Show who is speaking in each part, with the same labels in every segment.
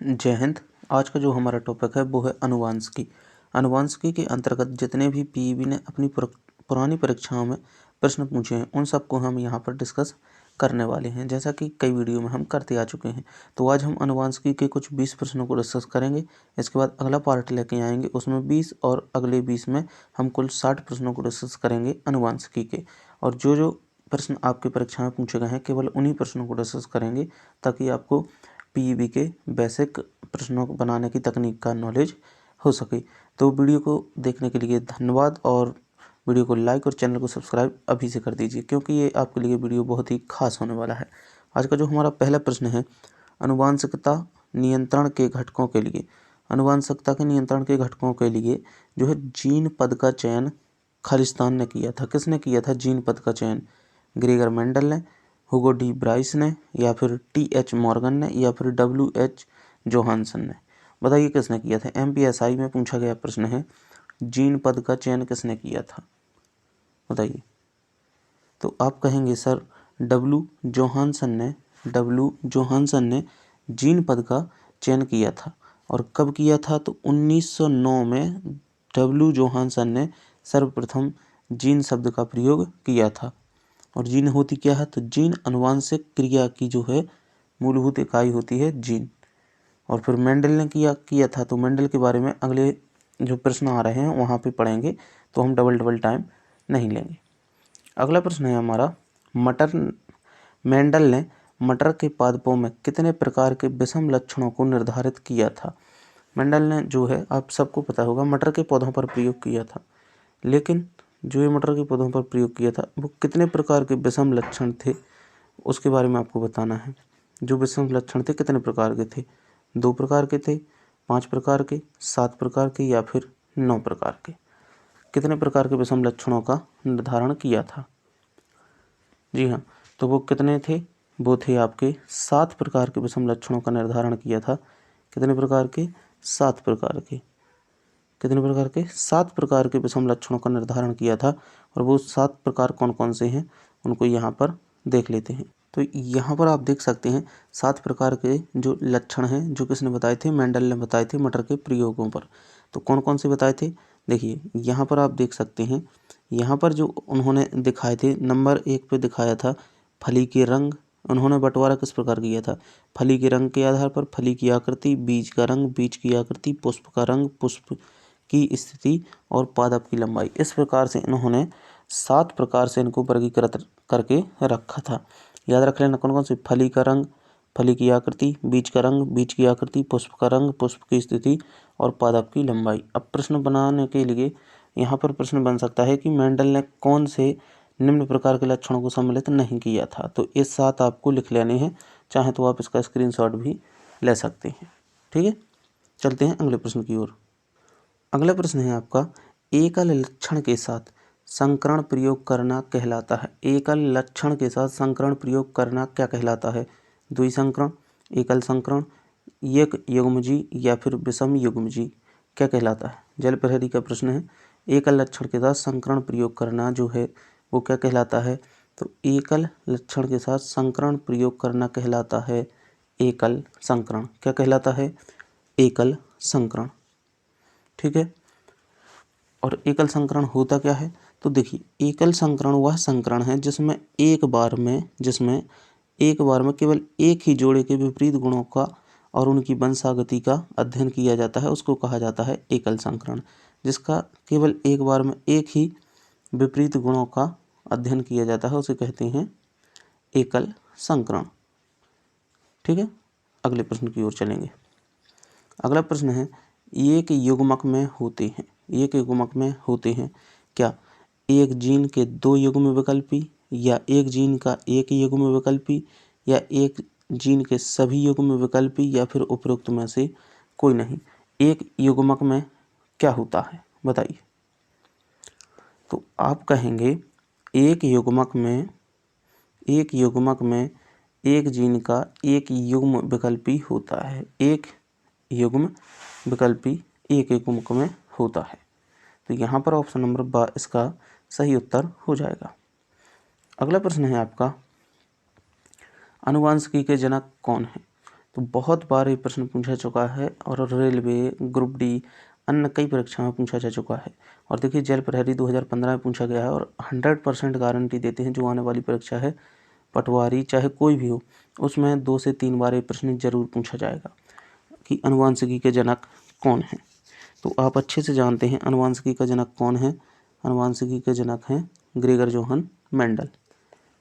Speaker 1: जय हिंद। आज का जो हमारा टॉपिक है वो है अनुवांशिकी। अनुवांशिकी के अंतर्गत जितने भी पीईबी ने अपनी पुरानी परीक्षाओं में प्रश्न पूछे हैं उन सबको हम यहाँ पर डिस्कस करने वाले हैं, जैसा कि कई वीडियो में हम करते आ चुके हैं। तो आज हम अनुवांशिकी के कुछ 20 प्रश्नों को डिस्कस करेंगे। इसके बाद अगला पार्ट लेके आएंगे, उसमें 20 और अगले 20 में हम कुल 60 प्रश्नों को डिस्कस करेंगे अनुवांशिकी के। और जो प्रश्न आपकी परीक्षा में पूछे गए हैं केवल उन्हीं प्रश्नों को डिस्कस करेंगे, ताकि आपको पीईबी के बेसिक प्रश्नों को बनाने की तकनीक का नॉलेज हो सके। तो वीडियो को देखने के लिए धन्यवाद, और वीडियो को लाइक और चैनल को सब्सक्राइब अभी से कर दीजिए, क्योंकि ये आपके लिए वीडियो बहुत ही खास होने वाला है। आज का जो हमारा पहला प्रश्न है, अनुवांशिकता नियंत्रण के घटकों के लिए। अनुवांशिकता के नियंत्रण के घटकों के लिए जो है जीन पद का चयन खालिस्तान ने किया था। किसने किया था जीन पद का चयन? ग्रेगर मेंडल ने, हुगो डी ब्राइस ने, या फिर टी.एच. मॉर्गन ने, या फिर डब्ल्यू.एच. जोहानसन ने। बताइए किसने किया था। एमपीएसआई में पूछा गया प्रश्न है, जीन पद का चयन किसने किया था, बताइए। तो आप कहेंगे सर डब्ल्यू जोहानसन ने जीन पद का चयन किया था। और कब किया था? तो 1909 में डब्ल्यू जोहानसन ने सर्वप्रथम जीन शब्द का प्रयोग किया था। और जीन होती क्या है? तो जीन अनुवांशिक क्रिया की जो है मूलभूत इकाई होती है जीन। और फिर मेंडल ने किया था। तो मेंडल के बारे में अगले जो प्रश्न आ रहे हैं वहाँ पे पढ़ेंगे, तो हम डबल टाइम नहीं लेंगे। अगला प्रश्न है हमारा, मेंडल ने मटर के पादपों में कितने प्रकार के विषम लक्षणों को निर्धारित किया था? मेंडल ने जो है, आप सबको पता होगा, मटर के पौधों पर प्रयोग किया था। लेकिन जो ये मटर के पौधों पर प्रयोग किया था वो कितने प्रकार के विषम लक्षण थे उसके बारे में आपको बताना है। जो विषम लक्षण थे कितने प्रकार के थे? 2 प्रकार के थे, 5 प्रकार के, 7 प्रकार के, या फिर 9 प्रकार के? कितने प्रकार के विषम लक्षणों का निर्धारण किया था? जी हाँ, तो वो कितने थे? वो थे आपके 7 प्रकार के विषम लक्षणों का निर्धारण किया था। कितने प्रकार के? 7 प्रकार के। कितने प्रकार के? 7 प्रकार के विषम लक्षणों का निर्धारण किया था। और वो 7 प्रकार कौन कौन से हैं उनको यहाँ पर देख लेते हैं। तो यहाँ पर आप देख सकते हैं 7 प्रकार के जो लक्षण हैं, जो किसने बताए थे? मेंडल ने बताए थे मटर के प्रयोगों पर। तो कौन कौन से बताए थे? देखिए यहाँ पर आप देख सकते हैं, यहाँ पर जो उन्होंने दिखाए थे, नंबर 1 पे दिखाया था फली के रंग। उन्होंने बंटवारा किस प्रकार किया था? फली के रंग के आधार पर, फली की आकृति, बीज का रंग, बीज की आकृति, पुष्प का रंग, पुष्प की स्थिति, और पादप की लंबाई। इस प्रकार से इन्होंने 7 प्रकार से इनको वर्गीकृत करके रखा था। याद रख लेना कौन कौन से? फली का रंग, फली की आकृति, बीज का रंग, बीज की आकृति, पुष्प का रंग, पुष्प की स्थिति, और पादप की लंबाई। अब प्रश्न बनाने के लिए यहाँ पर प्रश्न बन सकता है कि मेंडल ने कौन से निम्न प्रकार के लक्षणों को सम्मिलित नहीं किया था। तो ये 7 आपको लिख लेने हैं, चाहे तो आप इसका स्क्रीनशॉट भी ले सकते हैं। ठीक है, चलते हैं अगले प्रश्न की ओर। अगला प्रश्न है आपका, एकल लक्षण के साथ संकरण प्रयोग करना कहलाता है। एकल लक्षण के साथ संकरण प्रयोग करना क्या कहलाता है? द्विसंकरण, एकल संकरण, एक युग्मजी, या फिर विषम युग्मजी, क्या कहलाता है? जल प्रहरी का प्रश्न है, एकल लक्षण के साथ संकरण प्रयोग करना जो है वो क्या कहलाता है? तो एकल लक्षण के साथ संकरण प्रयोग करना कहलाता है एकल संकरण। क्या कहलाता है? एकल संकरण। ठीक है, और एकल संकरण होता क्या है? तो देखिए, एकल संकरण वह संकरण है जिसमें एक बार में केवल एक ही जोड़े के विपरीत गुणों का और उनकी वंशागति का अध्ययन किया जाता है, उसको कहा जाता है एकल संकरण। जिसका केवल एक बार में एक ही विपरीत गुणों का अध्ययन किया जाता है उसे कहते हैं एकल संकरण। ठीक है, अगले प्रश्न की ओर चलेंगे। अगला प्रश्न है, एक युग्मक में होते हैं क्या एक जीन के 2 युग्म विकल्पी, या एक जीन का एक युग्म विकल्पी, या एक जीन के सभी युग्म विकल्पी, या फिर उपरोक्त में से कोई नहीं? एक युग्मक में क्या होता है, बताइए। तो आप कहेंगे एक युग्मक में एक जीन का एक युग्म विकल्पी होता है। एक युग्म विकल्पी एक युग्मक में होता है। तो यहाँ पर ऑप्शन नंबर इसका सही उत्तर हो जाएगा। अगला प्रश्न है आपका, अनुवांशिकी के जनक कौन है? तो बहुत बार ये प्रश्न पूछा चुका है और रेलवे, ग्रुप डी, अन्य कई परीक्षाओं में पूछा जा चुका है। और देखिए जेल प्रहरी 2015 में पूछा गया है और 100% गारंटी देते हैं जो आने वाली परीक्षा है पटवारी चाहे कोई भी हो, उसमें 2 से 3 बार ये प्रश्न जरूर पूछा जाएगा कि आनुवंशिकी के जनक कौन है। तो आप अच्छे से जानते हैं आनुवंशिकी का जनक कौन है। आनुवंशिकी के जनक हैं ग्रेगर जोहन मेंडल।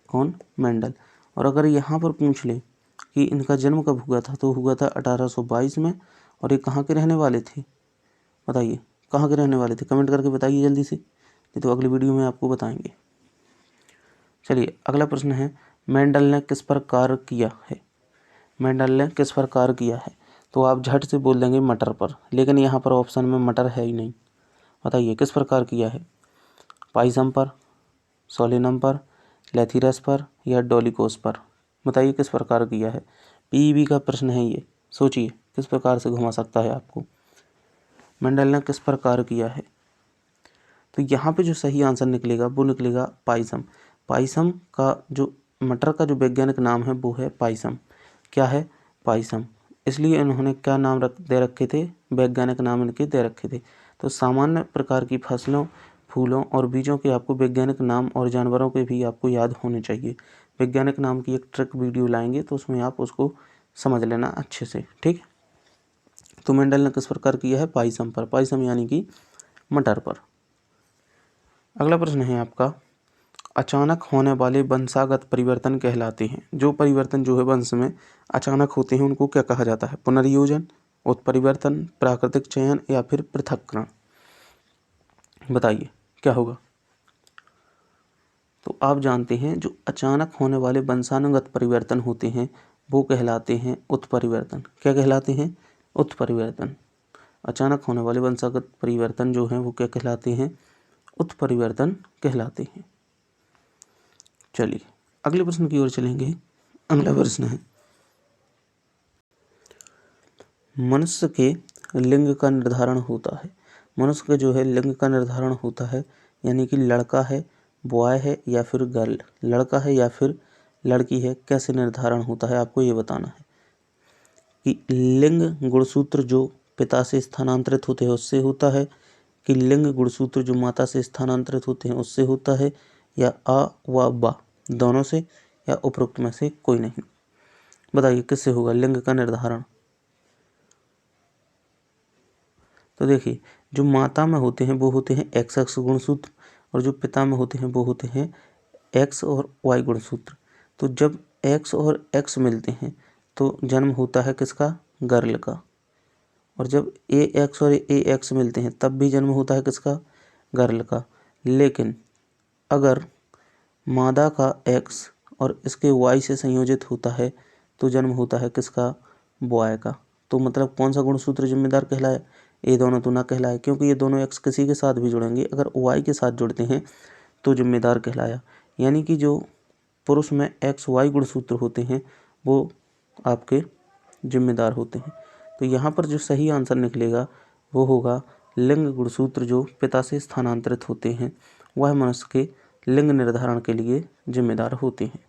Speaker 1: कौन? मेंडल। और अगर यहाँ पर पूछ ले कि इनका जन्म कब हुआ था, तो हुआ था 1822 में। और ये कहाँ के रहने वाले थे, बताइए कहाँ के रहने वाले थे, कमेंट करके बताइए जल्दी से, नहीं तो अगली वीडियो में आपको बताएंगे। चलिए अगला प्रश्न है, मेंडल ने किस पर कार्य किया है। मेंडल ने किस पर कार्य किया है, तो आप झट से बोल देंगे मटर पर, लेकिन यहाँ पर ऑप्शन में मटर है ही नहीं। बताइए किस पर कार्य किया है, पाइजम पर, सोलिनम पर, लेथिरस पर या डोलिकोस पर। बताइए किस प्रकार किया है। पीईबी का प्रश्न है ये, सोचिए किस प्रकार से घुमा सकता है आपको। मेंडल ने किस प्रकार किया है, तो यहाँ पे जो सही आंसर निकलेगा वो निकलेगा पाइसम। पाइसम का जो मटर का जो वैज्ञानिक नाम है वो है पाइसम। क्या है? पाइसम। इसलिए इन्होंने क्या नाम दे रखे थे, वैज्ञानिक नाम इनके दे रखे थे। तो सामान्य प्रकार की फसलों, फूलों और बीजों के आपको वैज्ञानिक नाम और जानवरों के भी आपको याद होने चाहिए। वैज्ञानिक नाम की एक ट्रिक वीडियो लाएंगे तो उसमें आप उसको समझ लेना अच्छे से, ठीक। तो मेंडल ने किस प्रकार किया है, पाइसम पर, पाइसम यानी कि मटर पर। अगला प्रश्न है आपका, अचानक होने वाले वंशागत परिवर्तन कहलाते हैं। जो परिवर्तन जो है वंश में अचानक होते हैं उनको क्या कहा जाता है, पुनर्योजन, उत्परिवर्तन, प्राकृतिक चयन या फिर पृथक्करण। बताइए क्या होगा। तो आप जानते हैं जो अचानक होने वाले वंशानुगत परिवर्तन होते हैं वो कहलाते हैं उत्परिवर्तन। क्या कहलाते हैं, उत्परिवर्तन। अचानक होने वाले वंशागत परिवर्तन जो हैं वो क्या कहलाते हैं, उत्परिवर्तन कहलाते हैं। चलिए अगले प्रश्न की ओर चलेंगे। अगला प्रश्न है, मनुष्य के लिंग का निर्धारण होता है। मनुष्य के जो है लिंग का निर्धारण होता है, यानी कि लड़का है, बॉय है या फिर गर्ल, लड़का है या फिर लड़की है, कैसे निर्धारण होता है आपको ये बताना है। कि लिंग गुणसूत्र जो पिता से स्थानांतरित होते हैं उससे होता है, कि लिंग गुणसूत्र जो माता से स्थानांतरित होते हैं उससे होता है, या आ व बा दोनों से, या उपरोक्त में से कोई नहीं। बताइए किससे होगा लिंग का निर्धारण। तो देखिए जो माता में होते हैं वो होते हैं XX गुणसूत्र और जो पिता में होते हैं वो होते हैं X और Y गुणसूत्र। तो जब X और X मिलते हैं तो जन्म होता है किसका, गर्ल का। और जब AX और AX मिलते हैं तब भी जन्म होता है किसका, गर्ल का। लेकिन अगर मादा का X और इसके Y से संयोजित होता है तो जन्म होता है किसका, बॉय का। तो मतलब कौन सा गुणसूत्र जिम्मेदार कहलाए, ये दोनों तो ना कहलाए, क्योंकि ये दोनों X किसी के साथ भी जुड़ेंगे, अगर Y के साथ जुड़ते हैं तो जिम्मेदार कहलाया। यानी कि जो पुरुष में XY गुणसूत्र होते हैं वो आपके जिम्मेदार होते हैं। तो यहाँ पर जो सही आंसर निकलेगा वो होगा लिंग गुणसूत्र जो पिता से स्थानांतरित होते हैं वह मनुष्य के लिंग निर्धारण के लिए जिम्मेदार होते हैं।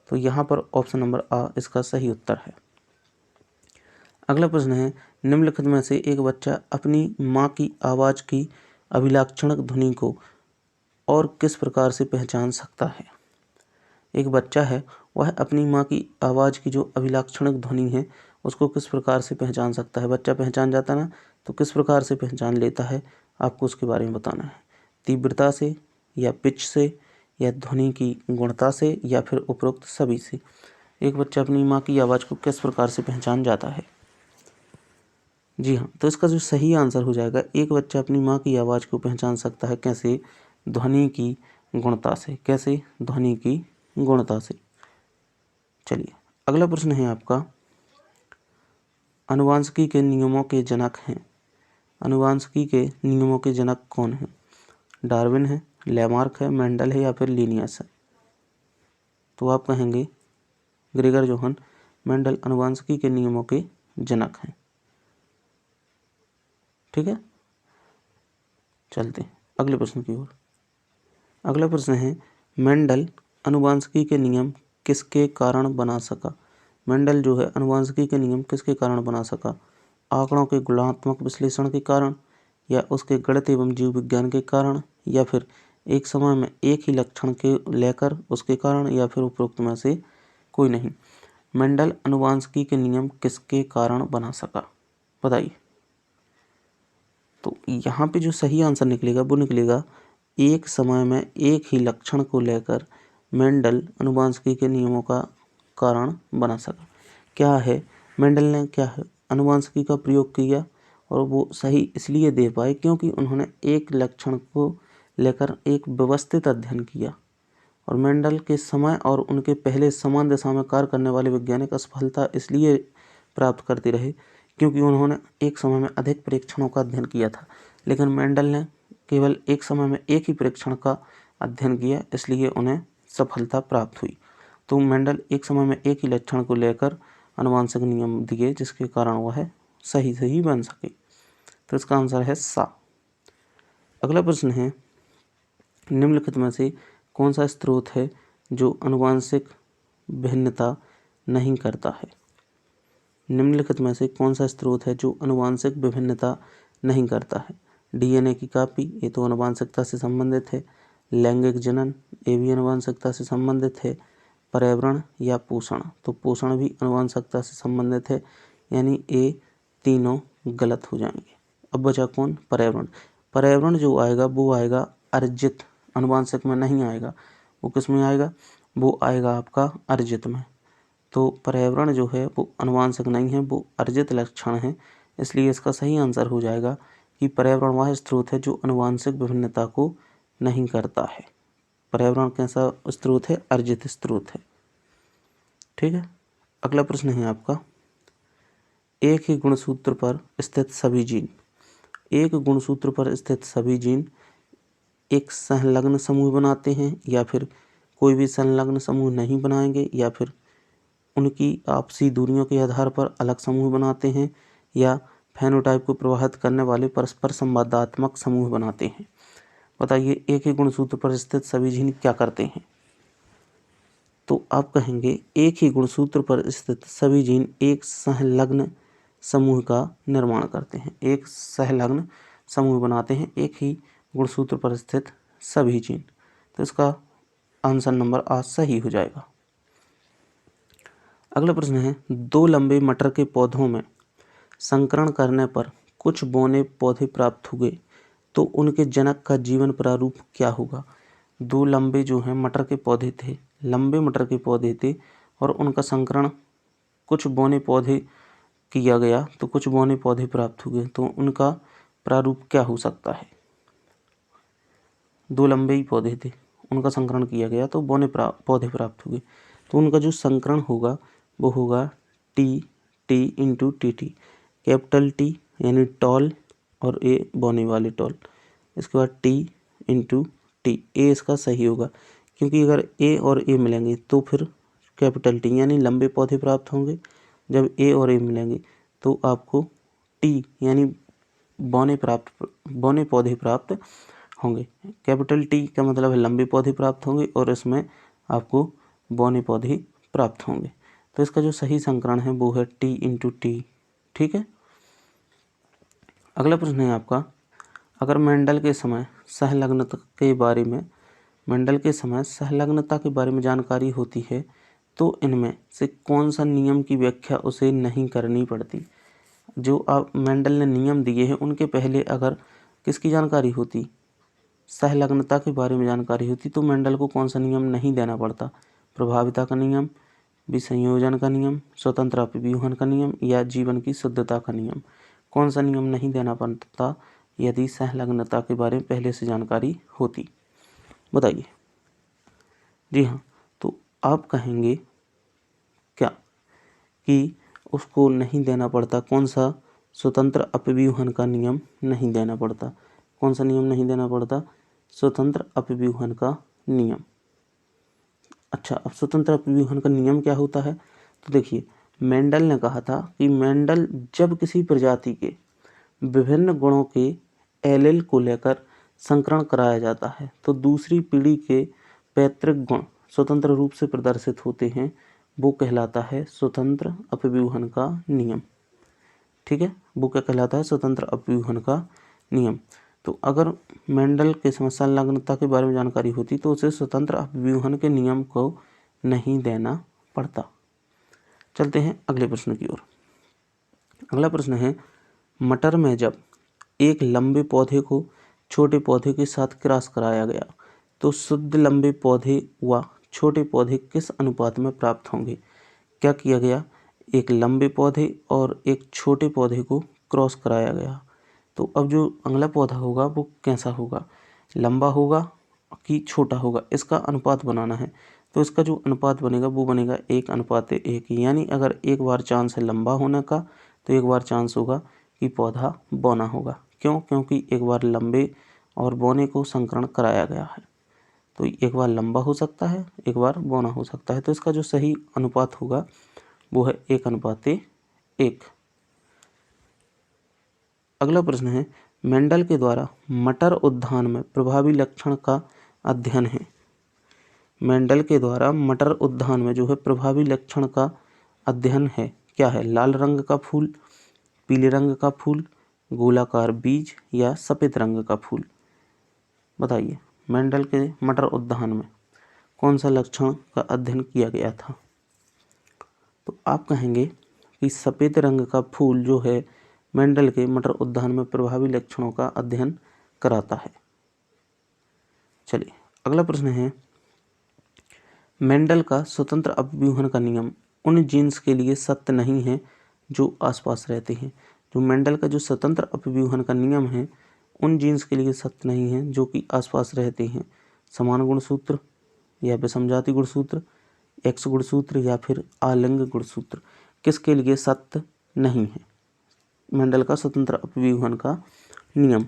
Speaker 1: तो यहाँ पर ऑप्शन नंबर आ इसका सही उत्तर है। अगला प्रश्न है, निम्नलिखित में से एक बच्चा अपनी माँ की आवाज़ की अभिलाक्षणिक ध्वनि को और किस प्रकार से पहचान सकता है। एक बच्चा है वह अपनी माँ की आवाज़ की जो अभिलाक्षणिक ध्वनि है उसको किस प्रकार से पहचान सकता है। बच्चा पहचान जाता ना, तो किस प्रकार से पहचान लेता है आपको उसके बारे में बताना है। तीव्रता से, या पिच से, या ध्वनि की गुणता से, या फिर उपरोक्त सभी से। एक बच्चा अपनी माँ की आवाज़ को किस प्रकार से पहचान जाता है। जी हाँ, तो इसका जो सही आंसर हो जाएगा, एक बच्चा अपनी माँ की आवाज़ को पहचान सकता है कैसे, ध्वनि की गुणता से। कैसे, ध्वनि की गुणता से। चलिए अगला प्रश्न है आपका, आनुवंशिकी के नियमों के जनक हैं। आनुवंशिकी के नियमों के जनक कौन हैं। डार्विन है, लेमार्क है, मेंडल है या फिर लिनियस है। तो आप कहेंगे ग्रेगर जोहन मेंडल आनुवंशिकी के नियमों के जनक हैं। ठीक है, चलते हैं अगले प्रश्न की ओर। अगला प्रश्न है, मेंडल आनुवंशिकी के नियम किसके कारण बना सका। मेंडल जो है अनुवांशिकी के नियम किसके कारण बना सका? आंकड़ों के गुणात्मक विश्लेषण के कारण, या उसके गणित एवं जीव विज्ञान के कारण, या फिर एक समय में एक ही लक्षण के लेकर उसके कारण, या फिर उपरोक्त में से कोई नहीं। मेंडल अनुवांशिकी के नियम किसके कारण बना सका, बताइए। तो यहाँ पे जो सही आंसर निकलेगा वो निकलेगा एक समय में एक ही लक्षण को लेकर मेंडल अनुवांशिकी के नियमों का कारण बना सका। क्या है, मेंडल ने क्या है अनुवांशिकी का प्रयोग किया, और वो सही इसलिए दे पाए क्योंकि उन्होंने एक लक्षण को लेकर एक व्यवस्थित अध्ययन किया। और मेंडल के समय और उनके पहले समान दिशा में कार्य करने वाले वैज्ञानिक असफलता इसलिए प्राप्त करते रहे क्योंकि उन्होंने एक समय में अधिक परीक्षणों का अध्ययन किया था, लेकिन मेंडल ने केवल एक समय में एक ही परीक्षण का अध्ययन किया, इसलिए उन्हें सफलता प्राप्त हुई। तो मेंडल एक समय में एक ही लक्षण को लेकर आनुवंशिक नियम दिए जिसके कारण वह सही बन सके। तो इसका आंसर है सा। अगला प्रश्न है, निम्नलिखित में से कौन सा स्रोत है जो आनुवंशिक भिन्नता नहीं करता है? निम्नलिखित में से कौन सा स्रोत है जो आनुवंशिक विभिन्नता नहीं करता है? डीएनए की कॉपी, ये तो आनुवंशिकता से संबंधित है। लैंगिक जनन, ये भी आनुवंशिकता से संबंधित है। पर्यावरण या पोषण, तो पोषण भी आनुवंशिकता से संबंधित है, यानी ये तीनों गलत हो जाएंगे। अब बचा कौन? पर्यावरण। पर्यावरण जो आएगा वो आएगा अर्जित, आनुवंशिक में नहीं आएगा। वो किस में आएगा? वो आएगा आपका अर्जित में। तो पर्यावरण जो है वो आनुवंशिक नहीं है, वो अर्जित लक्षण है, इसलिए इसका सही आंसर हो जाएगा कि पर्यावरण वह स्रोत है जो आनुवंशिक विभिन्नता को नहीं करता है। पर्यावरण कैसा स्रोत है? अर्जित स्रोत है। ठीक है। अगला प्रश्न है आपका, एक ही गुणसूत्र पर स्थित सभी जीन, एक गुणसूत्र पर स्थित सभी जीन एक संलग्न समूह बनाते हैं, या फिर कोई भी संलग्न समूह नहीं बनाएंगे, या फिर उनकी आपसी दूरियों के आधार पर अलग समूह बनाते हैं, या फेनोटाइप को प्रभावित करने वाले परस्पर संवादात्मक समूह बनाते हैं। बताइए, एक ही गुणसूत्र पर स्थित सभी जीन क्या करते हैं? तो आप कहेंगे एक ही गुणसूत्र पर स्थित सभी जीन एक संलग्न समूह का निर्माण करते हैं, एक संलग्न समूह बनाते हैं, एक ही गुणसूत्र पर स्थित सभी जीन। तो इसका आंसर नंबर आ सही हो जाएगा। अगला प्रश्न है, दो लंबे मटर के पौधों में संकरण करने पर कुछ बौने पौधे प्राप्त हुए तो उनके जनक का जीवन प्रारूप क्या होगा? दो लंबे जो हैं मटर के पौधे थे, लंबे मटर के पौधे थे, और उनका संकरण कुछ बौने पौधे किया गया तो कुछ बौने पौधे प्राप्त हुए, तो उनका प्रारूप क्या हो सकता है? दो लंबे ही पौधे थे, उनका संकरण किया गया तो बौने पौधे प्राप्त हुए, तो उनका जो संकरण होगा वो होगा T into T, capital T यानी टॉल और ए बौने वाले टॉल, इसके बाद टी इंटू टी, ए इसका सही होगा, क्योंकि अगर ए और ए मिलेंगे तो फिर कैपिटल टी यानी लंबे पौधे प्राप्त होंगे, जब ए और ए मिलेंगे तो आपको टी यानी बौने पौधे प्राप्त होंगे। कैपिटल टी का मतलब है लंबे पौधे प्राप्त होंगे, और इसमें आपको बौने पौधे प्राप्त होंगे। तो इसका जो सही संकरण है वो है टी इंटू टी। ठीक है। अगला प्रश्न है आपका, अगर मेंडल के समय संलग्नता के बारे में जानकारी होती है तो इनमें से कौन सा नियम की व्याख्या उसे नहीं करनी पड़ती? जो आप मेंडल ने नियम दिए हैं उनके पहले अगर किसकी जानकारी होती, संलग्नता के बारे में जानकारी होती, तो मेंडल को कौन सा नियम नहीं देना पड़ता? प्रभाविता का नियम, विसंयोजन का नियम, स्वतंत्र अपव्यूहन का नियम, या जीवन की शुद्धता का नियम? कौन सा नियम नहीं देना पड़ता यदि संलग्नता के बारे में पहले से जानकारी होती? बताइए। जी हाँ, तो आप कहेंगे क्या कि उसको नहीं देना पड़ता, कौन सा? स्वतंत्र अपव्यूहन का नियम नहीं देना पड़ता। कौन सा नियम नहीं देना पड़ता? स्वतंत्र अपव्यूहन का नियम। अच्छा, अब स्वतंत्र अपव्यूहन का नियम क्या होता है? तो देखिए, मेंडल ने कहा था कि मेंडल जब किसी प्रजाति के विभिन्न गुणों के एलील को लेकर संकरण कराया जाता है तो दूसरी पीढ़ी के पैतृक गुण स्वतंत्र रूप से प्रदर्शित होते हैं वो कहलाता है स्वतंत्र अपव्यूहन का नियम। ठीक है, वो क्या कहलाता है? स्वतंत्र अपव्यूहन का नियम। तो अगर मेंडल के समय संलग्नता के बारे में जानकारी होती तो उसे स्वतंत्र अपव्यूहन के नियम को नहीं देना पड़ता। चलते हैं अगले प्रश्न की ओर। अगला प्रश्न है, मटर में जब एक लंबे पौधे को छोटे पौधे के साथ क्रॉस कराया गया तो शुद्ध लंबे पौधे व छोटे पौधे किस अनुपात में प्राप्त होंगे? क्या किया गया? एक लंबे पौधे और एक छोटे पौधे को क्रॉस कराया गया। तो अब जो अगला पौधा होगा वो कैसा होगा? लंबा होगा कि छोटा होगा, इसका अनुपात बनाना है। तो इसका जो अनुपात बनेगा वो बनेगा 1:1। यानी अगर एक बार चांस है लंबा होने का तो एक बार चांस होगा कि पौधा बौना होगा। क्यों? क्योंकि एक बार लंबे और बौने को संकरण कराया गया है। तो एक बार लंबा हो सकता है, एक बार बौना हो सकता है। तो इसका जो सही अनुपात होगा वो है 1:1। अगला प्रश्न है, मेंडल के द्वारा मटर उद्यान में प्रभावी लक्षण का अध्ययन है। मेंडल के द्वारा मटर उद्यान में जो है प्रभावी लक्षण का अध्ययन है, क्या है? लाल रंग का फूल, पीले रंग का फूल, गोलाकार बीज या सफ़ेद रंग का फूल? बताइए, मेंडल के मटर उद्यान में कौन सा लक्षण का अध्ययन किया गया था? तो आप कहेंगे कि सफ़ेद रंग का फूल जो है मेंडल के मटर उद्यान में प्रभावी लक्षणों का अध्ययन कराता है। चलिए अगला प्रश्न है, मेंडल का स्वतंत्र अपव्यूहन का नियम उन जीन्स के लिए सत्य नहीं है जो आसपास रहते हैं। जो मेंडल का जो स्वतंत्र अपव्यूहन का नियम है उन जीन्स के लिए सत्य नहीं है जो कि आसपास रहते हैं। समान गुणसूत्र या विषमजाति गुणसूत्र, एक्स गुणसूत्र या फिर आलिंग गुणसूत्र, किसके लिए सत्य नहीं है मेंडल का स्वतंत्र अपव्यूहन का नियम?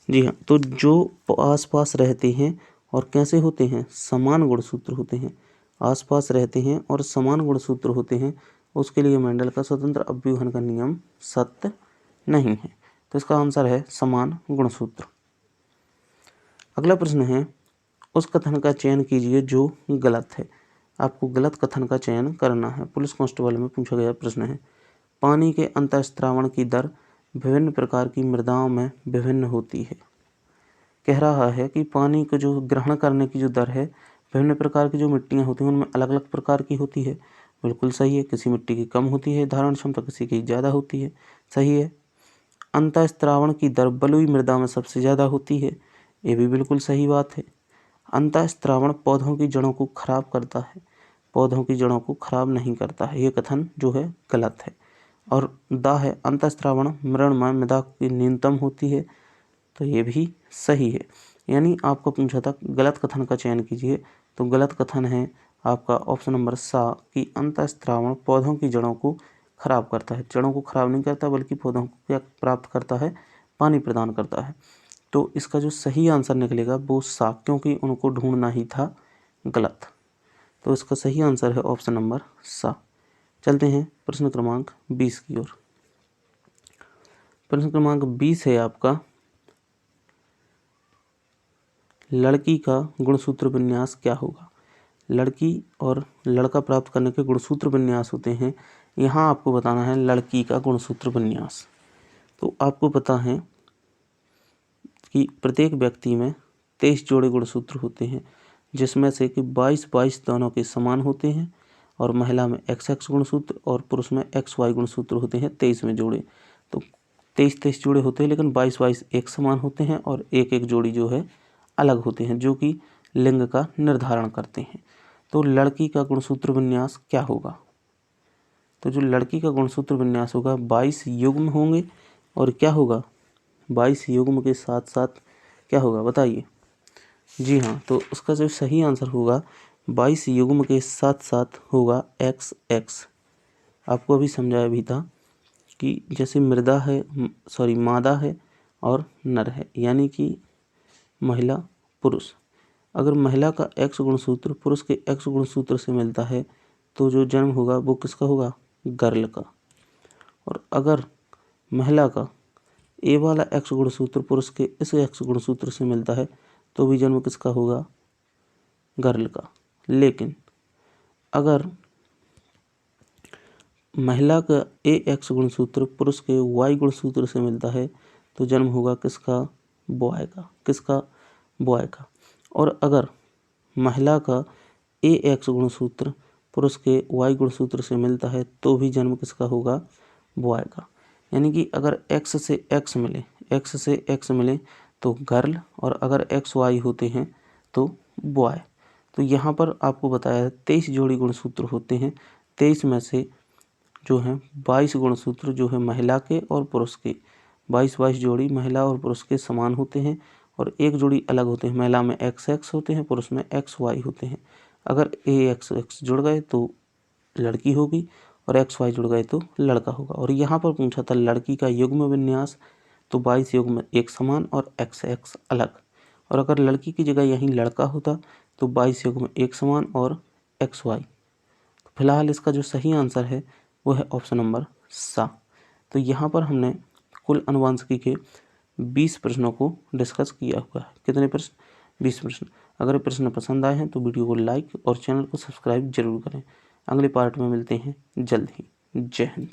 Speaker 1: जी हाँ, तो जो आसपास रहते हैं और कैसे होते हैं? समान गुणसूत्र होते हैं। आसपास रहते हैं और समान गुणसूत्र होते हैं, उसके लिए मेंडल का स्वतंत्र अपव्यूहन का नियम सत्य नहीं है। तो इसका आंसर है समान गुणसूत्र। अगला प्रश्न है, उस कथन का चयन कीजिए जो गलत है। आपको गलत कथन का चयन करना है। पुलिस कांस्टेबल में पूछा गया प्रश्न है, पानी के अंतःस्रावण की दर विभिन्न प्रकार की मृदाओं में विभिन्न होती है। कह रहा है कि पानी को जो ग्रहण करने की जो दर है विभिन्न प्रकार की जो मिट्टियाँ होती हैं उनमें अलग अलग प्रकार की होती है। बिल्कुल सही है। किसी मिट्टी की कम होती है धारण क्षमता, किसी की ज़्यादा होती है। सही है। अंतःस्रावण की दर बलुई मृदा में सबसे ज़्यादा होती है, ये भी बिल्कुल सही बात है। अंतःस्रावण पौधों की जड़ों को खराब करता है, पौधों की जड़ों को खराब नहीं करता है, ये कथन जो है गलत है। और दा है, अंतःस्रावण मृणमय मृदा की न्यूनतम होती है, तो ये भी सही है। यानी आपको पूछा था गलत कथन का चयन कीजिए, तो गलत कथन है आपका ऑप्शन नंबर सा कि अंतःस्रावण पौधों की जड़ों को खराब करता है। जड़ों को खराब नहीं करता बल्कि पौधों को क्या प्राप्त करता है? पानी प्रदान करता है। तो इसका जो सही आंसर निकलेगा वो सा, क्योंकि उनको ढूंढना ही था गलत। तो इसका सही आंसर है ऑप्शन नंबर सा। चलते हैं प्रश्न क्रमांक 20 की ओर। प्रश्न क्रमांक 20 है आपका, लड़की का गुणसूत्र विन्यास क्या होगा? लड़की और लड़का प्राप्त करने के गुणसूत्र विन्यास होते हैं। यहाँ आपको बताना है लड़की का गुणसूत्र विन्यास। तो आपको पता है कि प्रत्येक व्यक्ति में 23 जोड़े गुणसूत्र होते हैं, जिसमें से कि 22 दोनों के समान होते हैं, और महिला में XX गुणसूत्र और पुरुष में XY गुणसूत्र होते हैं 23 में जोड़े। तो 23 जोड़े होते हैं, लेकिन 22 एक समान होते हैं और एक एक जोड़ी जो है अलग होते हैं, जो कि लिंग का निर्धारण करते हैं। तो लड़की का गुणसूत्र विन्यास क्या होगा? तो जो लड़की का गुणसूत्र विन्यास होगा 22 युग्म होंगे, और क्या होगा? 22 युग्म के साथ साथ क्या होगा बताइए? जी हाँ, तो उसका जो सही आंसर होगा 22 युग्म के साथ साथ होगा XX। आपको अभी समझाया भी था कि जैसे मृदा है, मादा है और नर है, यानी कि महिला पुरुष। अगर महिला का X गुणसूत्र पुरुष के X गुणसूत्र से मिलता है तो जो जन्म होगा वो किसका होगा? गर्ल का। और अगर महिला का ए वाला X गुणसूत्र पुरुष के इस X गुणसूत्र से मिलता है तो भी जन्म किसका होगा? गर्ल का। लेकिन अगर महिला का AX गुणसूत्र पुरुष के Y गुणसूत्र से मिलता है तो जन्म होगा किसका? बॉय का। किसका? बॉय का। और अगर महिला का AX गुणसूत्र पुरुष के Y गुणसूत्र से मिलता है तो भी जन्म किसका होगा? बॉय का। यानी कि अगर X से X मिले, X से X मिले तो गर्ल, और अगर XY होते हैं तो बॉय। तो यहाँ पर आपको बताया 23 जोड़ी गुणसूत्र होते हैं। 23 में से जो है 22 गुणसूत्र जो है महिला के और पुरुष के, 22 जोड़ी महिला और पुरुष के समान होते हैं, और एक जोड़ी अलग होते हैं। महिला में XX होते हैं, पुरुष में XY होते हैं। अगर AXX जुड़ गए तो लड़की होगी और XY जुड़ गए तो लड़का होगा। और यहाँ पर पूछा था लड़की का युग्म विन्यास, तो 22 युग्म एक समान और XX अलग। और अगर लड़की की जगह यहीं लड़का होता तो 22 युग्म एक समान और XY। तो फिलहाल इसका जो सही आंसर है वो है ऑप्शन नंबर सा। तो यहाँ पर हमने कुल आनुवंशिकी के 20 प्रश्नों को डिस्कस किया हुआ है। कितने प्रश्न? 20 प्रश्न। अगर प्रश्न पसंद आए हैं तो वीडियो को लाइक और चैनल को सब्सक्राइब जरूर करें। अगले पार्ट में मिलते हैं जल्द ही। जय हिंद।